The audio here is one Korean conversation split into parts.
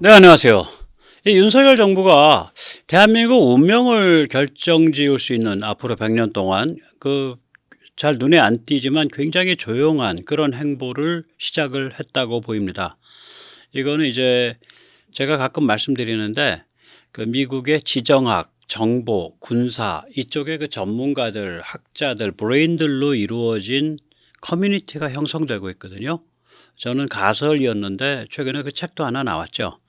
네, 안녕하세요. 이 윤석열 정부가 대한민국 운명을 결정지을 수 있는 앞으로 100년 동안 잘 눈에 안 띄지만 굉장히 조용한 그런 행보를 시작을 했다고 보입니다. 이거는 이제 제가 가끔 말씀드리는데 미국의 지정학, 정보, 군사 이쪽의 전문가들, 학자들, 브레인들로 이루어진 커뮤니티가 형성되고 있거든요. 저는 가설이었는데 최근에 그 책도 하나 나왔죠.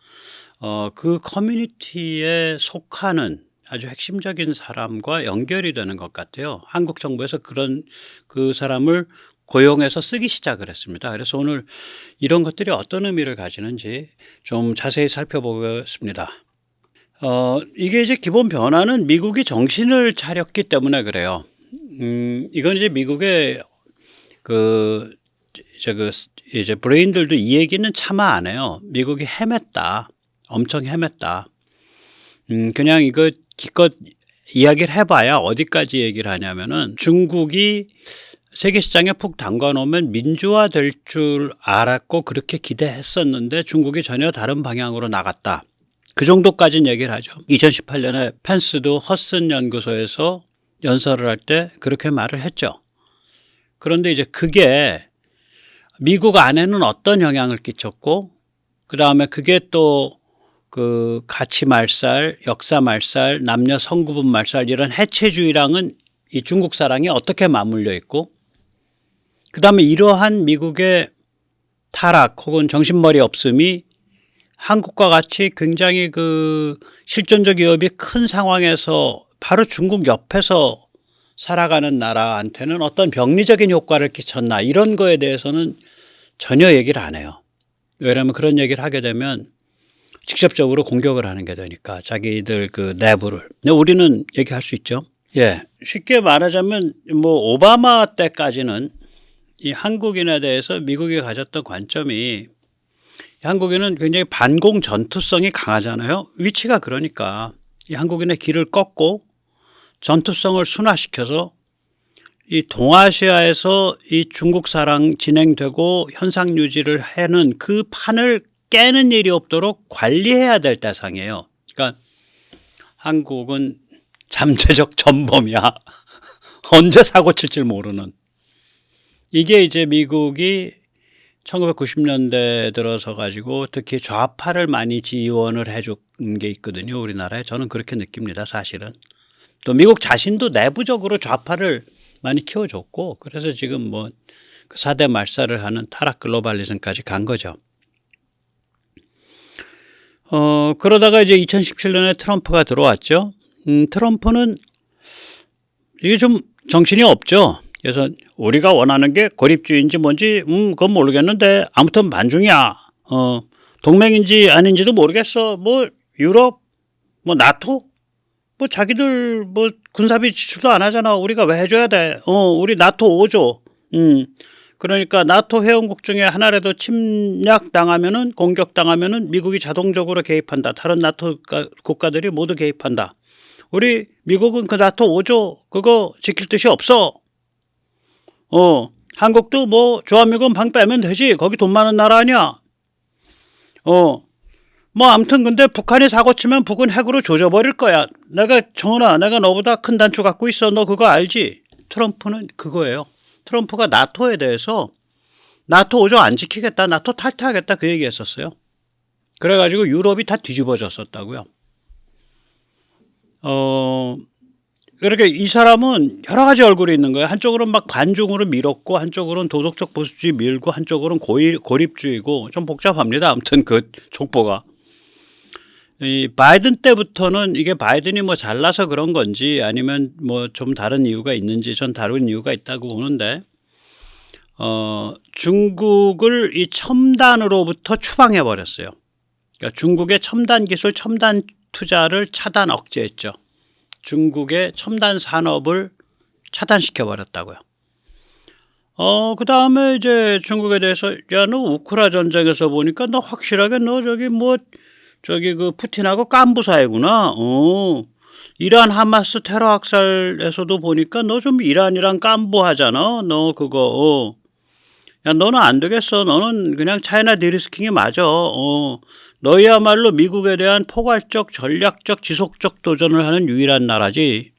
그 커뮤니티에 속하는 아주 핵심적인 사람과 연결이 되는 것 같아요. 한국 정부에서 그런 그 사람을 고용해서 쓰기 시작을 했습니다. 그래서 오늘 이런 것들이 어떤 의미를 가지는지 좀 자세히 살펴보겠습니다. 이게 이제 기본 변화는 미국이 정신을 차렸기 때문에 그래요. 이건 이제 미국의 그 이제 브레인들도 이 얘기는 차마 안 해요. 미국이 헤맸다. 엄청 헤맸다. 그냥 이거 기껏 이야기를 해봐야 어디까지 얘기를 하냐면은 중국이 세계 시장에 푹 담가 놓으면 민주화될 줄 알았고 그렇게 기대했었는데 중국이 전혀 다른 방향으로 나갔다. 그 정도까지는 얘기를 하죠. 2018년에 펜스도 허슨 연구소에서 연설을 할 때 그렇게 말을 했죠. 그런데 이제 그게 미국 안에는 어떤 영향을 끼쳤고 그다음에 그게 또 가치 말살, 역사 말살, 남녀 성구분 말살 이런 해체주의랑은 이 중국 사랑이 어떻게 맞물려 있고 그다음에 이러한 미국의 타락 혹은 정신머리 없음이 한국과 같이 굉장히 실존적 위협이 큰 상황에서 바로 중국 옆에서 살아가는 나라한테는 어떤 병리적인 효과를 끼쳤나 이런 거에 대해서는 전혀 얘기를 안 해요. 왜냐하면 그런 얘기를 하게 되면 직접적으로 공격을 하는 게 되니까 자기들 내부를. 근데 우리는 얘기할 수 있죠. 예, 쉽게 말하자면 오바마 때까지는 이 한국인에 대해서 미국이 가졌던 관점이 한국인은 굉장히 반공 전투성이 강하잖아요. 위치가 그러니까 이 한국인의 길을 꺾고 전투성을 순화시켜서 이 동아시아에서 이 중국 사랑 진행되고 현상 유지를 하는 그 판을 깨는 일이 없도록 관리해야 될 대상이에요. 그러니까 한국은 잠재적 전범이야. 언제 사고 칠지 모르는. 이게 이제 미국이 1990년대 들어서 가지고 특히 좌파를 많이 지원을 해준 게 있거든요. 우리나라에. 저는 그렇게 느낍니다. 사실은. 또 미국 자신도 내부적으로 좌파를 많이 키워줬고 그래서 지금 4대 말살을 하는 타락 글로벌리즘까지 간 거죠. 그러다가 이제 2017년에 트럼프가 들어왔죠. 트럼프는 이게 좀 정신이 없죠. 그래서 우리가 원하는 게 고립주의인지 뭔지 그건 모르겠는데 아무튼 반중이야. 동맹인지 아닌지도 모르겠어. 유럽, 나토, 자기들 군사비 지출도 안 하잖아. 우리가 왜 해줘야 돼? 우리 나토 5조. 그러니까 나토 회원국 중에 하나라도 침략당하면은 공격당하면은 미국이 자동적으로 개입한다. 다른 나토 국가들이 모두 개입한다. 우리 미국은 그 나토 5조 그거 지킬 뜻이 없어. 한국도 주한미군 방 빼면 되지. 거기 돈 많은 나라 아니야. 아무튼 근데 북한이 사고 치면 북은 핵으로 조져버릴 거야. 정은아, 내가 너보다 큰 단추 갖고 있어. 너 그거 알지? 트럼프는 그거예요. 트럼프가 나토에 대해서 나토 5조 안 지키겠다. 나토 탈퇴하겠다. 그 얘기 했었어요. 그래가지고 유럽이 다 뒤집어졌었다고요. 그러니까 이 사람은 여러 가지 얼굴이 있는 거예요. 한쪽으로는 막 반중으로 밀었고 한쪽으로는 도덕적 보수주의 밀고 한쪽으로는 고립주의고 좀 복잡합니다. 아무튼 그 족보가. 이 바이든 때부터는 이게 바이든이 잘나서 그런 건지 아니면 좀 다른 이유가 있는지 전 다른 이유가 있다고 보는데 중국을 이 첨단으로부터 추방해 버렸어요. 그러니까 중국의 첨단 기술, 첨단 투자를 차단 억제했죠. 중국의 첨단 산업을 차단시켜 버렸다고요. 그 다음에 이제 중국에 대해서 야, 너 우크라 전쟁에서 보니까 너 확실하게 너 푸틴하고 깐부 사이구나. 이란 하마스 테러 학살에서도 보니까 너 좀 이란이랑 깐부하잖아. 너 그거 야, 너는 안 되겠어. 너는 그냥 차이나 디리스킹이 맞아. 너희야말로 미국에 대한 포괄적, 전략적, 지속적 도전을 하는 유일한 나라지.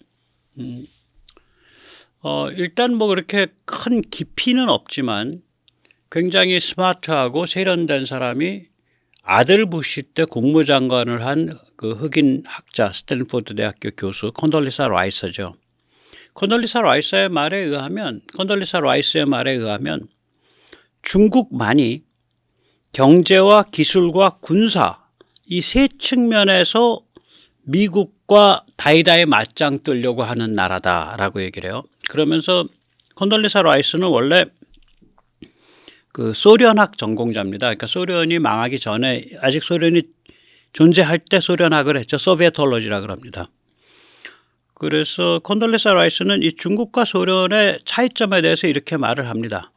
일단 뭐 그렇게 큰 깊이는 없지만 굉장히 스마트하고 세련된 사람이 아들 부시 때 국무장관을 한 그 흑인 학자, 스탠포드 대학교 교수 콘돌리사 라이스죠. 콘돌리사 라이스의 말에 의하면 중국만이 경제와 기술과 군사 이 세 측면에서 미국과 다이다이 맞짱 뜨려고 하는 나라다라고 얘기를 해요. 그러면서 콘돌리사 라이스는 원래 그 소련학 전공자입니다. 그러니까 소련이 망하기 전에 아직 소련이 존재할 때 소련학을 했죠. 소비에톨로지라 그럽니다. 그래서 콘돌리사 라이스는 이 중국과 소련의 차이점에 대해서 이렇게 말을 합니다.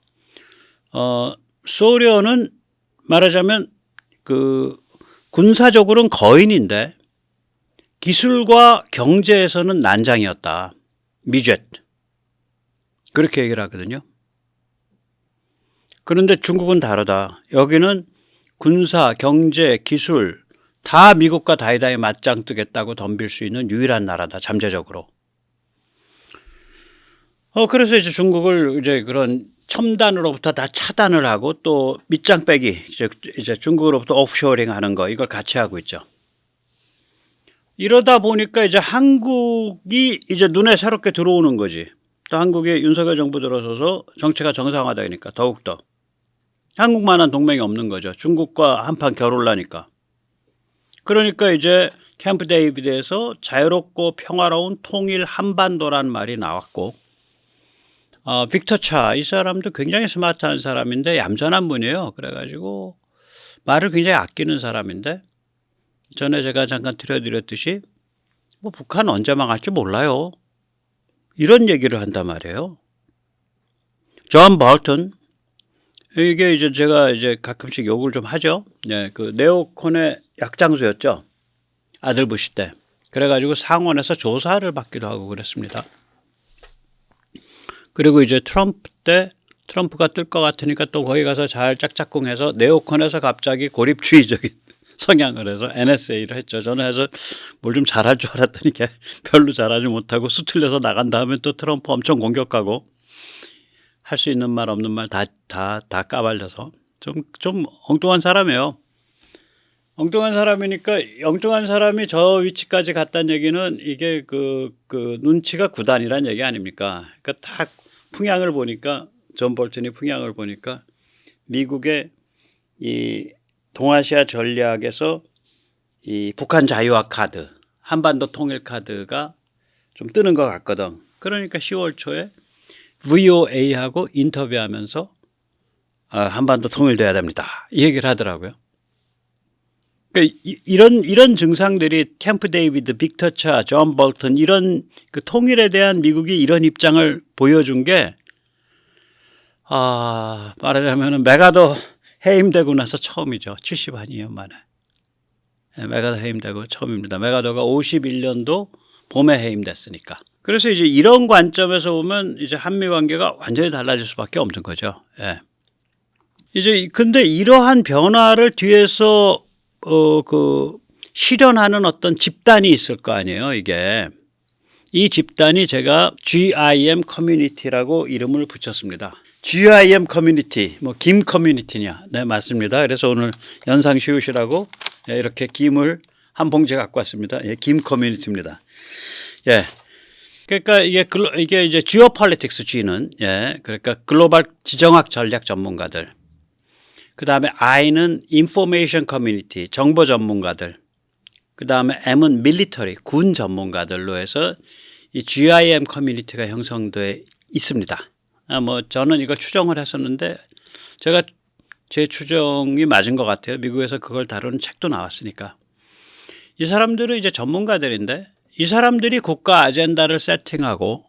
소련은 말하자면 그 군사적으로는 거인인데 기술과 경제에서는 난장이었다. 미젯. 그렇게 얘기를 하거든요. 그런데 중국은 다르다. 여기는 군사, 경제, 기술 다 미국과 다이다이 맞짱 뜨겠다고 덤빌 수 있는 유일한 나라다. 잠재적으로. 그래서 이제 중국을 이제 그런 첨단으로부터 다 차단을 하고 또 밑장 빼기, 이제 중국으로부터 오프쇼어링 하는 거 이걸 같이 하고 있죠. 이러다 보니까 이제 한국이 이제 눈에 새롭게 들어오는 거지. 또 한국에 윤석열 정부 들어서서 정치가 정상화되니까 더욱더 한국만한 동맹이 없는 거죠. 중국과 한판 겨룰라니까. 그러니까 이제 캠프 데이비드에서 자유롭고 평화로운 통일 한반도란 말이 나왔고 빅터 차 이 사람도 굉장히 스마트한 사람인데 얌전한 분이에요. 그래가지고 말을 굉장히 아끼는 사람인데 전에 제가 잠깐 들려드렸듯이 뭐 북한 언제 망할지 몰라요. 이런 얘기를 한단 말이에요. 존 볼턴 이게 이제 제가 이제 가끔씩 욕을 좀 하죠. 네, 그 네오콘의 약장수였죠. 아들 부시 때. 그래가지고 상원에서 조사를 받기도 하고 그랬습니다. 그리고 이제 트럼프 때 트럼프가 뜰 것 같으니까 또 거기 가서 잘 짝짝꿍해서 네오콘에서 갑자기 고립주의적인 성향을 해서 NSA를 했죠. 저는 해서 뭘 좀 잘할 줄 알았더니 별로 잘하지 못하고 수틀려서 나간 다음에 또 트럼프 엄청 공격하고 할 수 있는 말 없는 말 다 까발려서 좀 엉뚱한 사람이에요. 엉뚱한 사람이니까 엉뚱한 사람이 저 위치까지 갔다는 얘기는 이게 그 눈치가 구단이란 얘기 아닙니까? 그러니까 딱 풍향을 보니까 존 볼턴이 풍향을 보니까 미국의 이 동아시아 전략에서 이 북한 자유화 카드, 한반도 통일 카드가 좀 뜨는 것 같거든. 그러니까 10월 초에 VOA하고 인터뷰하면서 한반도 통일돼야 됩니다. 이 얘기를 하더라고요. 그러니까 이런 증상들이 캠프 데이비드, 빅터 차, 존 볼턴 이런 그 통일에 대한 미국이 이런 입장을 보여준 게 말하자면 메가더 해임되고 나서 처음이죠. 70여 만에. 메가더 해임되고 처음입니다. 메가더가 51년도 봄에 해임됐으니까. 그래서 이제 이런 관점에서 보면 이제 한미 관계가 완전히 달라질 수밖에 없는 거죠. 예. 이제 근데 이러한 변화를 뒤에서 실현하는 어떤 집단이 있을 거 아니에요, 이게. 이 집단이 제가 GIM 커뮤니티라고 이름을 붙였습니다. GIM 커뮤니티, 뭐 김 커뮤니티냐? 네, 맞습니다. 그래서 오늘 연상 쉬우시라고 이렇게 김을 한 봉지 갖고 왔습니다. 예, 김 커뮤니티입니다. 예. 그러니까 이게 이제 지오폴리틱스 G는 그러니까 글로벌 지정학 전략 전문가들. 그다음에 I는 인포메이션 커뮤니티, 정보 전문가들. 그다음에 M은 밀리터리, 군 전문가들로 해서 이 GIM 커뮤니티가 형성돼 있습니다. 뭐 저는 이걸 추정을 했었는데 제 추정이 맞은 것 같아요. 미국에서 그걸 다루는 책도 나왔으니까. 이 사람들은 이제 전문가들인데 이 사람들이 국가 아젠다를 세팅하고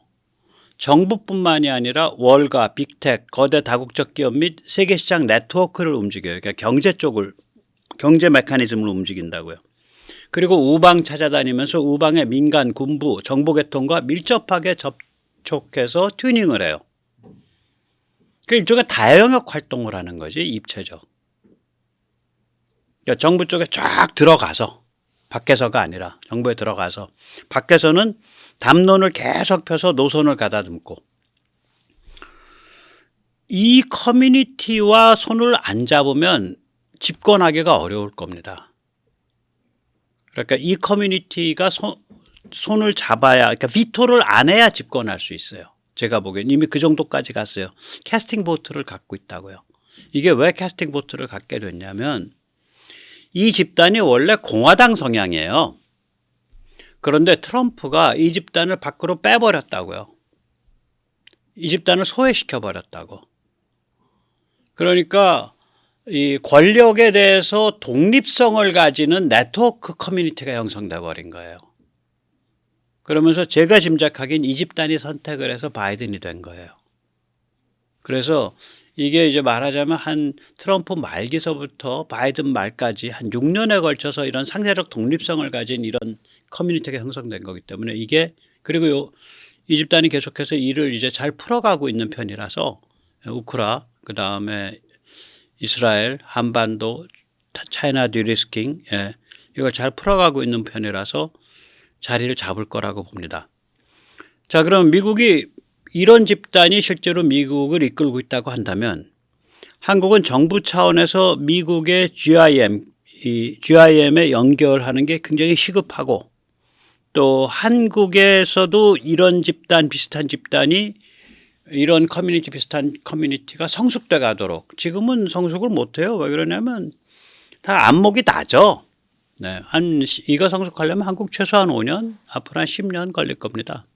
정부뿐만이 아니라 월가, 빅텍, 거대 다국적 기업 및 세계시장 네트워크를 움직여요. 그러니까 경제 메커니즘을 움직인다고요. 그리고 우방 찾아다니면서 우방의 민간, 군부, 정보계통과 밀접하게 접촉해서 튜닝을 해요. 그 일종의 다영역 활동을 하는 거지, 입체적. 그러니까 정부 쪽에 쫙 들어가서, 밖에서가 아니라 정부에 들어가서, 밖에서는 담론을 계속 펴서 노선을 가다듬고, 이 커뮤니티와 손을 안 잡으면 집권하기가 어려울 겁니다. 그러니까 이 커뮤니티가 손을 잡아야, 그러니까 비토를 안 해야 집권할 수 있어요. 제가 보기엔 이미 그 정도까지 갔어요. 캐스팅 보트를 갖고 있다고요. 이게 왜 캐스팅 보트를 갖게 됐냐면 이 집단이 원래 공화당 성향이에요. 그런데 트럼프가 이 집단을 밖으로 빼버렸다고요. 이 집단을 소외시켜버렸다고. 그러니까 이 권력에 대해서 독립성을 가지는 네트워크 커뮤니티가 형성돼 버린 거예요. 그러면서 제가 짐작하기엔 이 집단이 선택을 해서 바이든이 된 거예요. 그래서 이게 이제 말하자면 한 트럼프 말기서부터 바이든 말까지 한 6년에 걸쳐서 이런 상대적 독립성을 가진 이런 커뮤니티가 형성된 거기 때문에 이게, 그리고 이 집단이 계속해서 일을 이제 잘 풀어가고 있는 편이라서 우크라, 그 다음에 이스라엘, 한반도, 차이나 디리스킹, 이걸 잘 풀어가고 있는 편이라서 자리를 잡을 거라고 봅니다. 자, 그럼 미국이 이런 집단이 실제로 미국을 이끌고 있다고 한다면 한국은 정부 차원에서 미국의 GIM에 연결하는 게 굉장히 시급하고, 또 한국에서도 이런 집단, 비슷한 집단이, 이런 커뮤니티, 비슷한 커뮤니티가 성숙돼 가도록, 지금은 성숙을 못해요. 왜 그러냐면 다 안목이 나죠. 네, 이거 성숙하려면 한국 최소한 5년, 앞으로 한 10년 걸릴 겁니다.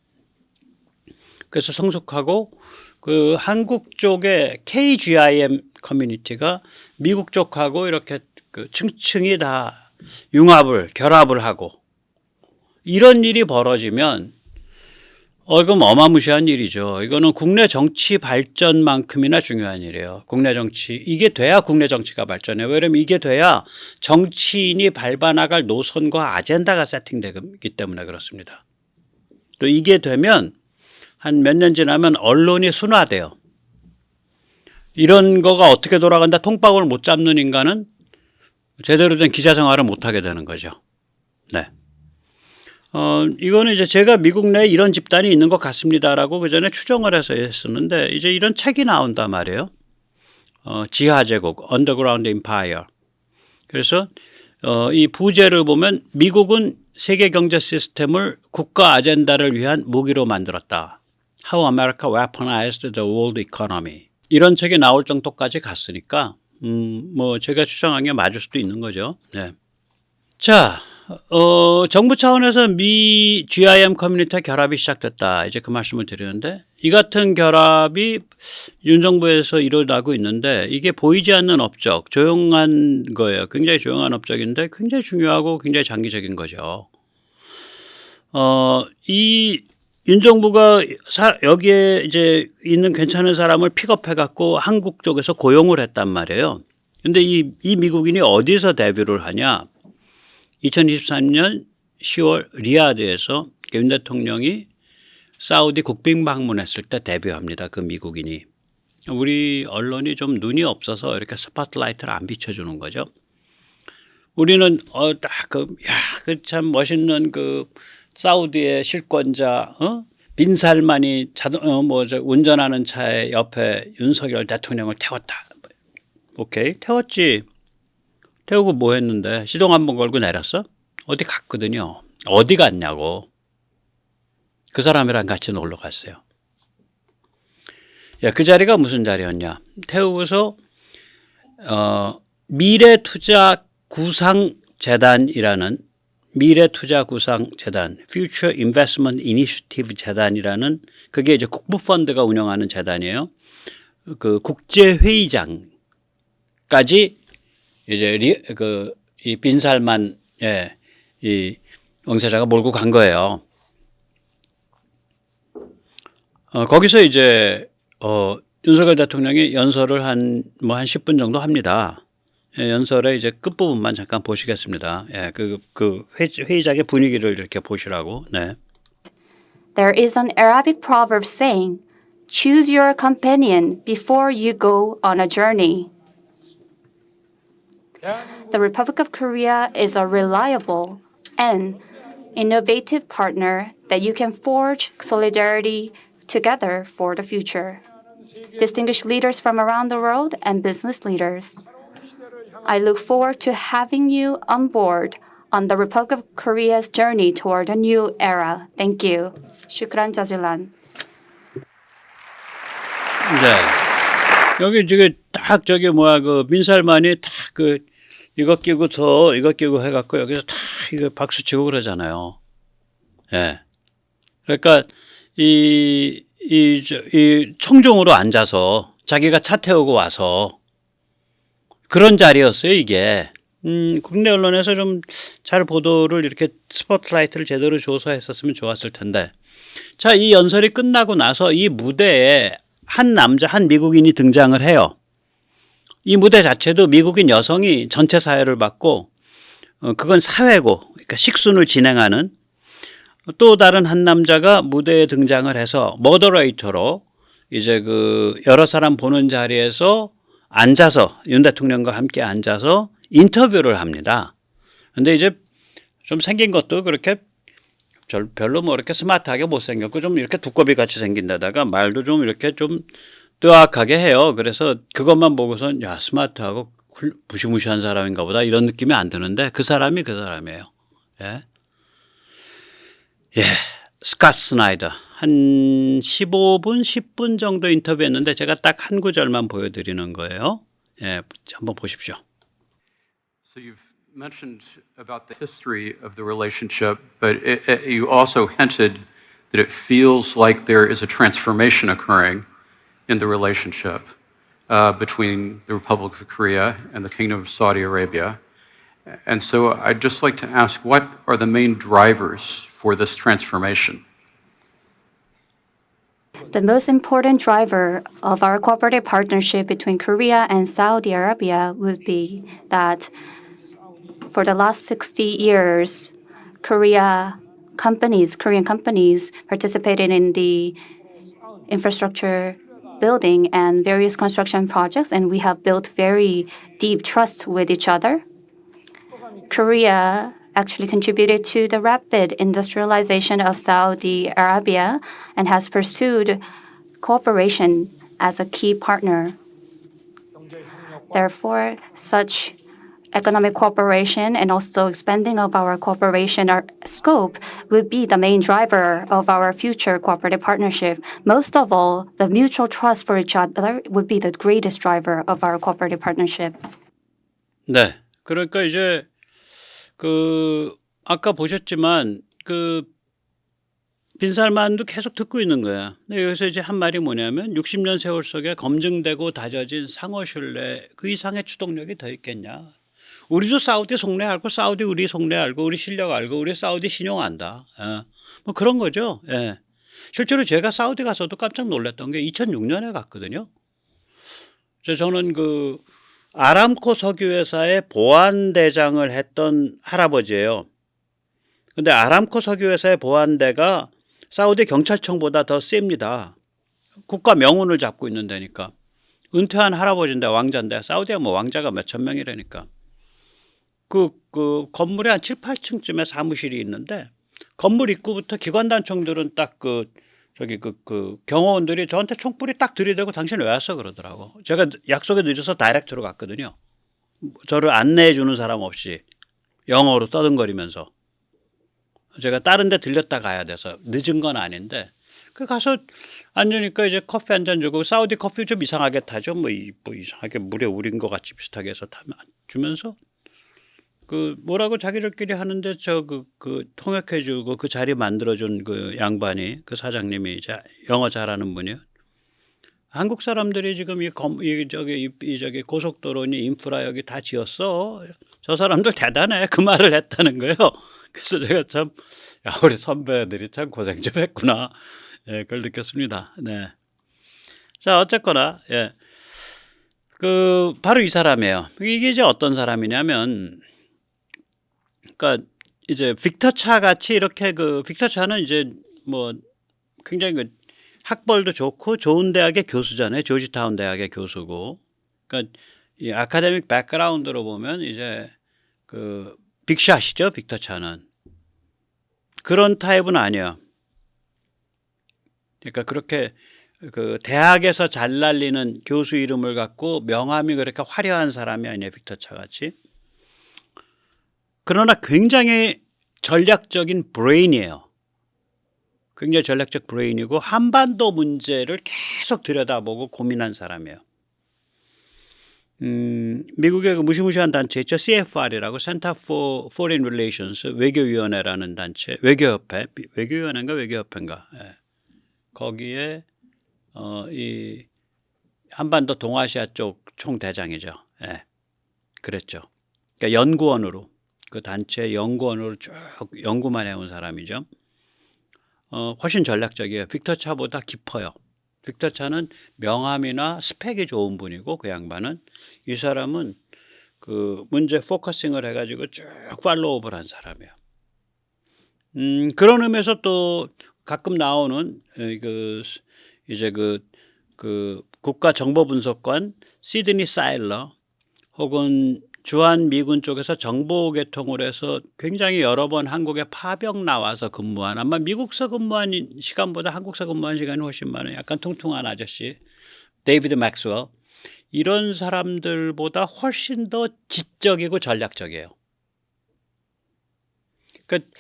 그래서 성숙하고, 그 한국 쪽의 KGIM 커뮤니티가 미국 쪽하고 이렇게 그 층층이 다 결합을 하고, 이런 일이 벌어지면 그럼 어마무시한 일이죠. 이거는 국내 정치 발전만큼이나 중요한 일이에요. 국내 정치, 이게 돼야 국내 정치가 발전해요. 왜냐면 이게 돼야 정치인이 밟아나갈 노선과 아젠다가 세팅되기 때문에 그렇습니다. 또 이게 되면 한 몇 년 지나면 언론이 순화돼요. 이런 거가 어떻게 돌아간다 통박을 못 잡는 인간은 제대로 된 기자 생활을 못 하게 되는 거죠. 네. 이거는 이제 제가 미국 내에 이런 집단이 있는 것 같습니다라고 그 전에 추정을 해서 했었는데, 이제 이런 책이 나온단 말이에요. 지하제국, Underground Empire. 그래서 이 부제를 보면 미국은 세계 경제 시스템을 국가 아젠다를 위한 무기로 만들었다. How America Weaponized the World Economy. 이런 책이 나올 정도까지 갔으니까 뭐 제가 추정한 게 맞을 수도 있는 거죠. 네. 자, 정부 차원에서 미 GIM 커뮤니티와 결합이 시작됐다. 이제 그 말씀을 드리는데, 이 같은 결합이 윤 정부에서 일어나고 있는데 이게 보이지 않는 업적, 조용한 거예요. 굉장히 조용한 업적인데 굉장히 중요하고 굉장히 장기적인 거죠. 이 윤 정부가 여기에 이제 있는 괜찮은 사람을 픽업해 갖고 한국 쪽에서 고용을 했단 말이에요. 근데 이 미국인이 어디서 데뷔를 하냐? 2023년 10월 리야드에서 윤 대통령이 사우디 국빈 방문했을 때 데뷔합니다. 그 미국인이. 우리 언론이 좀 눈이 없어서 이렇게 스포트라이트를 안 비춰주는 거죠. 우리는 딱 그 참 멋있는 그 사우디의 실권자, 빈 살만이 운전하는 차에 옆에 윤석열 대통령을 태웠다. 오케이, 태웠지. 태우고 뭐 했는데 시동 한번 걸고 내렸어? 어디 갔거든요. 어디 갔냐고. 그 사람이랑 같이 놀러 갔어요. 야, 그 자리가 무슨 자리였냐? 태우고서 미래투자구상재단이라는, 미래투자구상재단, Future Investment Initiative 재단이라는, 그게 이제 국부펀드가 운영하는 재단이에요. 그 국제회의장까지 이제 이 빈살만, 이 왕세자가 몰고 간 거예요. 거기서 이제 윤석열 대통령이 연설을 한 10분 정도 합니다. 연설의 이제 끝부분만 잠깐 보시겠습니다. 그 회의장의 분위기를 이렇게 보시라고. 네. There is an Arabic proverb saying, choose your companion before you go on a journey. The Republic of Korea is a reliable and innovative partner that you can forge solidarity together for the future. Distinguished leaders from around the world and business leaders, I look forward to having you on board on the Republic of Korea's journey toward a new era. Thank you. Shukran jazilan. 네. 여기 저기 딱 저기 뭐야 그 빈살만이 딱 그 이거 끼고 이거 끼고 해갖고 여기서 다 이거 박수 치고 그러잖아요. 예. 그러니까 이 청중으로 앉아서 자기가 차 태우고 와서 그런 자리였어요, 이게. 국내 언론에서 좀 잘 보도를 이렇게 스포트라이트를 제대로 줘서 했었으면 좋았을 텐데. 자, 이 연설이 끝나고 나서 이 무대에 한 남자, 한 미국인이 등장을 해요. 이 무대 자체도 미국인 여성이 전체 사회를 맡고, 그건 사회고, 그러니까 식순을 진행하는 또 다른 한 남자가 무대에 등장을 해서 모더레이터로 이제 그 여러 사람 보는 자리에서 앉아서 윤 대통령과 함께 앉아서 인터뷰를 합니다. 근데 이제 좀 생긴 것도 그렇게 별로 뭐 이렇게 스마트하게 못생겼고 좀 이렇게 두꺼비 같이 생긴 데다가 말도 좀 이렇게 좀 뜨악하게 해요. 그래서 그것만 보고선 야, 스마트하고 무시무시한 사람인가 보다 이런 느낌이 안 드는데 그 사람이 그 사람이에요. 예. 예. 스캇 스나이더. 한 15분, 10분 정도 인터뷰했는데 제가 딱 한 구절만 보여드리는 거예요. 예. 한번 보십시오. So you've mentioned about the history of the relationship, but you also hinted that it feels like there is a transformation occurring in the relationship between the Republic of Korea and the Kingdom of Saudi Arabia. And so I'd just like to ask, what are the main drivers for this transformation? The most important driver of our cooperative partnership between Korea and Saudi Arabia would be that for the last 60 years, Korean companies participated in the infrastructure building and various construction projects, and we have built very deep trust with each other. Korea actually contributed to the rapid industrialization of Saudi Arabia and has pursued cooperation as a key partner. Therefore, such economic cooperation and also expanding of our cooperation scope would be the main driver of our future cooperative partnership. Most of all, the mutual trust for each other would be the greatest driver of our cooperative partnership. 네. 그러니까 이제 그 아까 보셨지만 그 빈살만도 계속 듣고 있는 거야. 근데 여기서 이제 한 말이 뭐냐면 60년 세월 속에 검증되고 다져진 상호 신뢰 그 이상의 추동력이 더 있겠냐. 우리도 사우디 속내 알고 사우디 우리 속내 알고 우리 실력 알고 우리 사우디 신용한다. 예. 뭐 그런 거죠. 예. 실제로 제가 사우디 가서도 깜짝 놀랐던 게 2006년에 갔거든요. 저는 그 아람코 석유회사의 보안대장을 했던 할아버지예요. 근데 아람코 석유회사의 보안대가 사우디 경찰청보다 더 셉니다. 국가 명운을 잡고 있는 데니까. 은퇴한 할아버지인데 왕자인데 사우디가 뭐 왕자가 몇천 명이라니까. 그 건물에 한 7, 8층쯤에 사무실이 있는데 건물 입구부터 기관단총들은 딱 경호원들이 저한테 총불이 딱 들이대고 당신 왜 왔어 그러더라고. 제가 약속에 늦어서 다이렉트로 갔거든요. 저를 안내해 주는 사람 없이 영어로 떠든거리면서. 제가 다른 데 들렸다 가야 돼서 늦은 건 아닌데 그 가서 앉으니까 이제 커피 한 잔 주고 사우디 커피 좀 이상하게 타죠. 뭐 이상하게 물에 우린 것 같이 비슷하게 해서 주면서 그 뭐라고 자기들끼리 하는데 그 통역해 주고 그 자리 만들어 준 그 양반이 그 사장님이 이제 영어 잘하는 분이요. 한국 사람들이 지금 저기 고속도로니 인프라 여기 다 지었어. 저 사람들 대단해. 그 말을 했다는 거예요. 그래서 제가 참 야, 우리 선배들이 참 고생 좀 했구나. 예, 그걸 느꼈습니다. 네. 자, 어쨌거나 예. 그 바로 이 사람이에요. 이게 이제 어떤 사람이냐면 그러니까 이제 빅터 차 같이 이렇게 빅터 차는 이제 뭐 굉장히 학벌도 좋고 좋은 대학의 교수잖아요. 조지타운 대학의 교수고. 그러니까 이 아카데믹 백그라운드로 보면 이제 그 빅샷이죠. 빅터 차는. 그런 타입은 아니야. 그러니까 그렇게 그 대학에서 잘 날리는 교수 이름을 갖고 명함이 그렇게 화려한 사람이 아니에요. 빅터 차 같이. 그러나 굉장히 전략적인 브레인이에요. 굉장히 전략적 브레인이고 한반도 문제를 계속 들여다보고 고민한 사람이에요. 미국의 그 무시무시한 단체 있죠. CFR이라고 Center for Foreign Relations 외교위원회라는 단체, 외교협회, 외교위원회인가 외교협회인가. 예. 거기에 이 한반도 동아시아 쪽 총대장이죠. 예. 그랬죠. 그러니까 연구원으로 그 단체 연구원으로 쭉 연구만 해온 사람이죠. 훨씬 전략적이에요. 빅터 차보다 깊어요. 빅터 차는 명함이나 스펙이 좋은 분이고 그 양반은 이 사람은 그 문제 포커싱을 해가지고 쭉 팔로우업을 한 사람이에요. 그런 의미에서 또 가끔 나오는 그 이제 그 국가정보분석관 시드니 사일러 혹은 주한 미군 쪽에서 정보 개통을 해서 굉장히 여러 번 한국에 파병 나와서 근무한 아마 미국서 근무한 시간보다 한국서 근무한 시간이 훨씬 많아요. 약간 퉁퉁한 아저씨 데이비드 맥스웰 이런 사람들보다 훨씬 더 지적이고 전략적이에요. 그러니까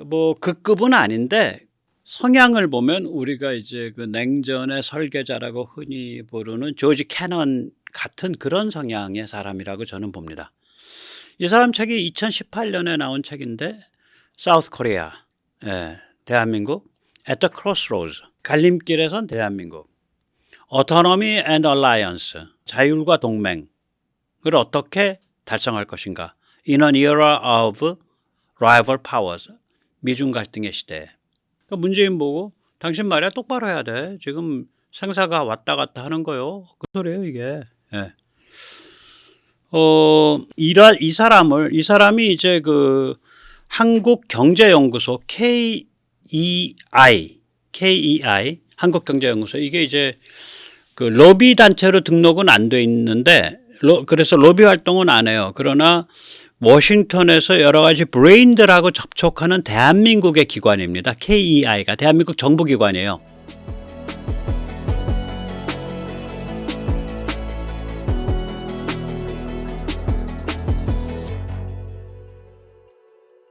뭐 그 급은 아닌데 성향을 보면 우리가 이제 그 냉전의 설계자라고 흔히 부르는 조지 캐넌 같은 그런 성향의 사람이라고 저는 봅니다. 이 사람 책이 2018년에 나온 책인데 사우스 코리아, 대한민국, at the crossroads, 갈림길에선 대한민국, autonomy and alliance, 자율과 동맹을 어떻게 달성할 것인가, in an era of rival powers, 미중 갈등의 시대에. 그러니까 문재인 보고 당신 말이야 똑바로 해야 돼. 지금 생사가 왔다 갔다 하는 거요. 그 소리예요 이게. 예. 이 사람이 이제 그 한국경제연구소 KEI 한국경제연구소 이게 이제 그 로비 단체로 등록은 안 돼 있는데 그래서 로비 활동은 안 해요. 그러나 워싱턴에서 여러 가지 브레인들하고 접촉하는 대한민국의 기관입니다. KEI가 대한민국 정부기관이에요.